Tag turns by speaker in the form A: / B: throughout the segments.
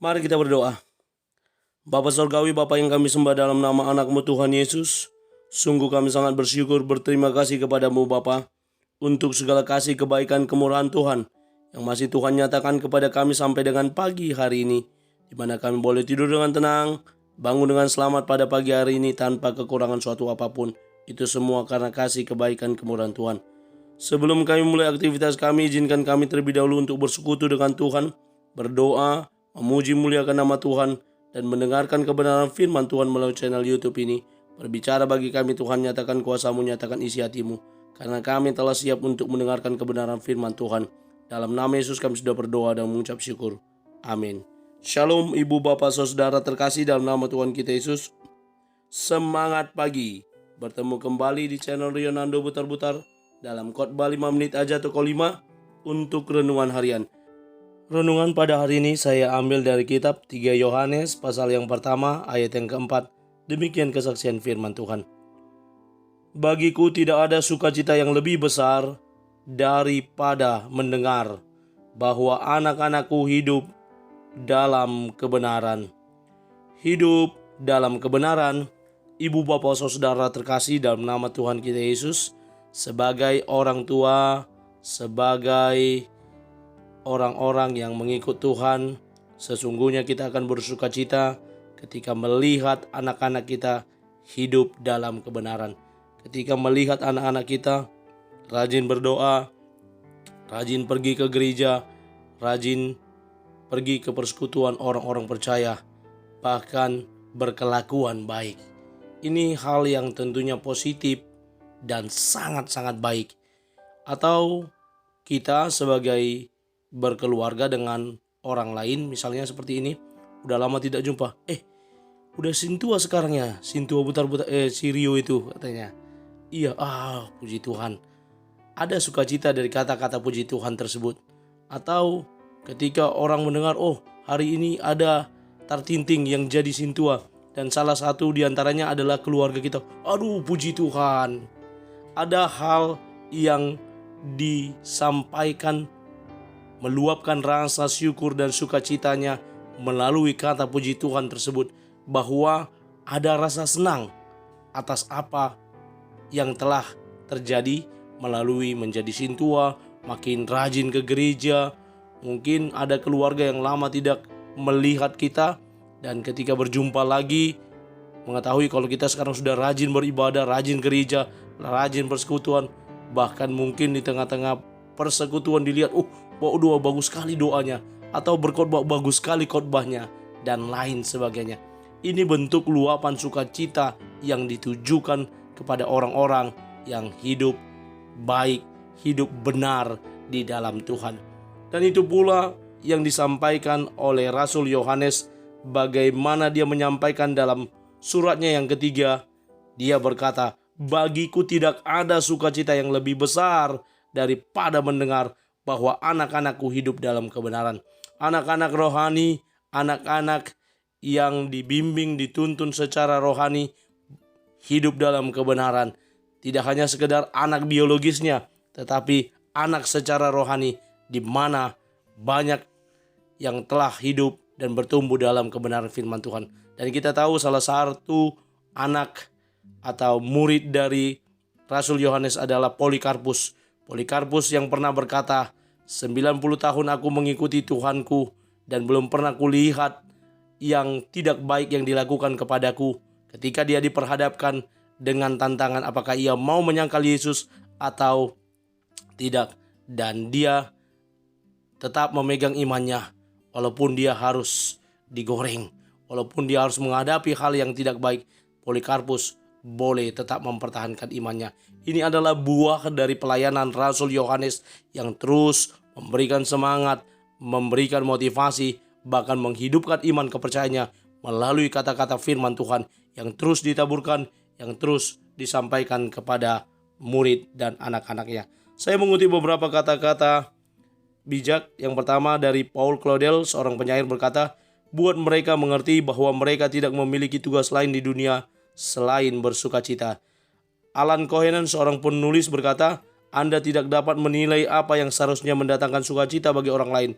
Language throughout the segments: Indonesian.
A: Mari kita berdoa. Bapa Surgawi, Bapa yang kami sembah dalam nama anak-Mu Tuhan Yesus, sungguh kami sangat bersyukur berterima kasih kepadamu Bapa untuk segala kasih kebaikan kemurahan Tuhan yang masih Tuhan nyatakan kepada kami sampai dengan pagi hari ini, di mana kami boleh tidur dengan tenang, bangun dengan selamat pada pagi hari ini tanpa kekurangan suatu apapun. Itu semua karena kasih kebaikan kemurahan Tuhan. Sebelum kami mulai aktivitas kami, izinkan kami terlebih dahulu untuk bersekutu dengan Tuhan, berdoa, memuji muliakan nama Tuhan, dan mendengarkan kebenaran firman Tuhan melalui channel YouTube ini. Berbicara bagi kami Tuhan, nyatakan kuasa-Mu, nyatakan isi hati-Mu, karena kami telah siap untuk mendengarkan kebenaran firman Tuhan. Dalam nama Yesus kami sudah berdoa dan mengucap syukur. Amin. Shalom ibu bapak saudara terkasih dalam nama Tuhan kita Yesus. Semangat pagi. Bertemu kembali di channel Rionando Butar-Butar dalam khotbah 5 menit aja toko 5 untuk renungan harian. Renungan pada hari ini saya ambil dari kitab 3 Yohanes pasal yang pertama ayat yang keempat. Demikian kesaksian firman Tuhan. Bagiku tidak ada sukacita yang lebih besar daripada mendengar bahwa anak-anakku hidup dalam kebenaran. Hidup dalam kebenaran. Ibu bapak saudara terkasih dalam nama Tuhan kita Yesus, sebagai orang tua, sebagai orang-orang yang mengikut Tuhan, sesungguhnya kita akan bersukacita ketika melihat anak-anak kita hidup dalam kebenaran. Ketika melihat anak-anak kita rajin berdoa, rajin pergi ke gereja, rajin pergi ke persekutuan orang-orang percaya, bahkan berkelakuan baik. Ini hal yang tentunya positif dan sangat-sangat baik. Atau kita sebagai berkeluarga dengan orang lain, misalnya seperti ini, udah lama tidak jumpa, udah sintua sekarang ya, sintua butar-butar, si Rio itu katanya. Iya, puji Tuhan. Ada sukacita dari kata-kata puji Tuhan tersebut. Atau ketika orang mendengar, hari ini ada tartinting yang jadi sintua, dan salah satu diantaranya adalah keluarga kita. Aduh, puji Tuhan. Ada hal yang disampaikan meluapkan rasa syukur dan sukacitanya melalui kata puji Tuhan tersebut, bahwa ada rasa senang atas apa yang telah terjadi melalui menjadi sintua, makin rajin ke gereja. Mungkin ada keluarga yang lama tidak melihat kita, dan ketika berjumpa lagi mengetahui kalau kita sekarang sudah rajin beribadah, rajin gereja, rajin persekutuan. Bahkan mungkin di tengah-tengah persekutuan dilihat, doa bagus sekali doanya, atau berkhotbah bagus sekali khotbahnya, dan lain sebagainya. Ini bentuk luapan sukacita yang ditujukan kepada orang-orang yang hidup baik, hidup benar di dalam Tuhan. Dan itu pula yang disampaikan oleh Rasul Yohanes, bagaimana dia menyampaikan dalam suratnya yang ketiga. Dia berkata, bagiku tidak ada sukacita yang lebih besar daripada mendengar bahwa anak-anakku hidup dalam kebenaran. Anak-anak rohani, anak-anak yang dibimbing, dituntun secara rohani, hidup dalam kebenaran. Tidak hanya sekedar anak biologisnya, tetapi anak secara rohani, di mana banyak yang telah hidup dan bertumbuh dalam kebenaran firman Tuhan. Dan kita tahu salah satu anak atau murid dari Rasul Yohanes adalah Polikarpus. Polikarpus yang pernah berkata, 90 tahun aku mengikuti Tuhanku dan belum pernah kulihat yang tidak baik yang dilakukan kepadaku. Ketika dia diperhadapkan dengan tantangan apakah ia mau menyangkal Yesus atau tidak. Dan dia tetap memegang imannya walaupun dia harus digoreng, walaupun dia harus menghadapi hal yang tidak baik. Polikarpus boleh tetap mempertahankan imannya. Ini adalah buah dari pelayanan Rasul Yohanes yang terus memberikan semangat, memberikan motivasi, bahkan menghidupkan iman kepercayaannya melalui kata-kata firman Tuhan yang terus ditaburkan, yang terus disampaikan kepada murid dan anak-anaknya. Saya mengutip beberapa kata-kata bijak. Yang pertama dari Paul Claudel, seorang penyair, berkata, buat mereka mengerti bahwa mereka tidak memiliki tugas lain di dunia selain bersukacita. Alan Kohenan, seorang penulis, berkata, Anda tidak dapat menilai apa yang seharusnya mendatangkan sukacita bagi orang lain.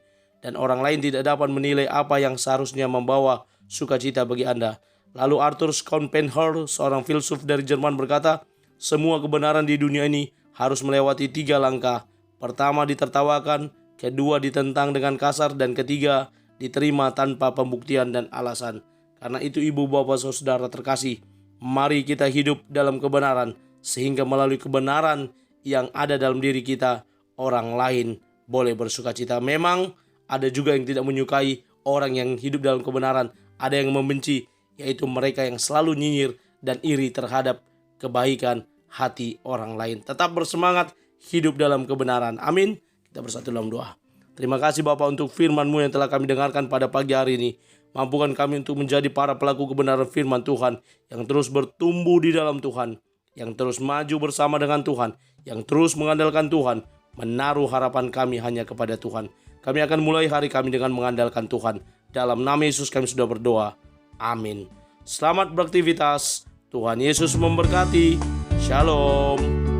A: dan orang lain tidak dapat menilai apa yang seharusnya membawa sukacita bagi Anda. Lalu Arthur Schopenhauer, seorang filsuf dari Jerman berkata, semua kebenaran di dunia ini harus melewati 3 langkah. Pertama ditertawakan, kedua ditentang dengan kasar, dan ketiga diterima tanpa pembuktian dan alasan. Karena itu ibu bapak saudara terkasih, mari kita hidup dalam kebenaran, sehingga melalui kebenaran yang ada dalam diri kita, orang lain boleh bersukacita. Memang ada juga yang tidak menyukai orang yang hidup dalam kebenaran. Ada yang membenci, yaitu mereka yang selalu nyinyir dan iri terhadap kebaikan hati orang lain. Tetap bersemangat hidup dalam kebenaran. Amin. Kita bersatu dalam doa. Terima kasih Bapak untuk firman-Mu yang telah kami dengarkan pada pagi hari ini. Mampukan kami untuk menjadi para pelaku kebenaran firman Tuhan, yang terus bertumbuh di dalam Tuhan, yang terus maju bersama dengan Tuhan, yang terus mengandalkan Tuhan, menaruh harapan kami hanya kepada Tuhan. Kami akan mulai hari kami dengan mengandalkan Tuhan. Dalam nama Yesus kami sudah berdoa. Amin. Selamat beraktivitas. Tuhan Yesus memberkati. Shalom.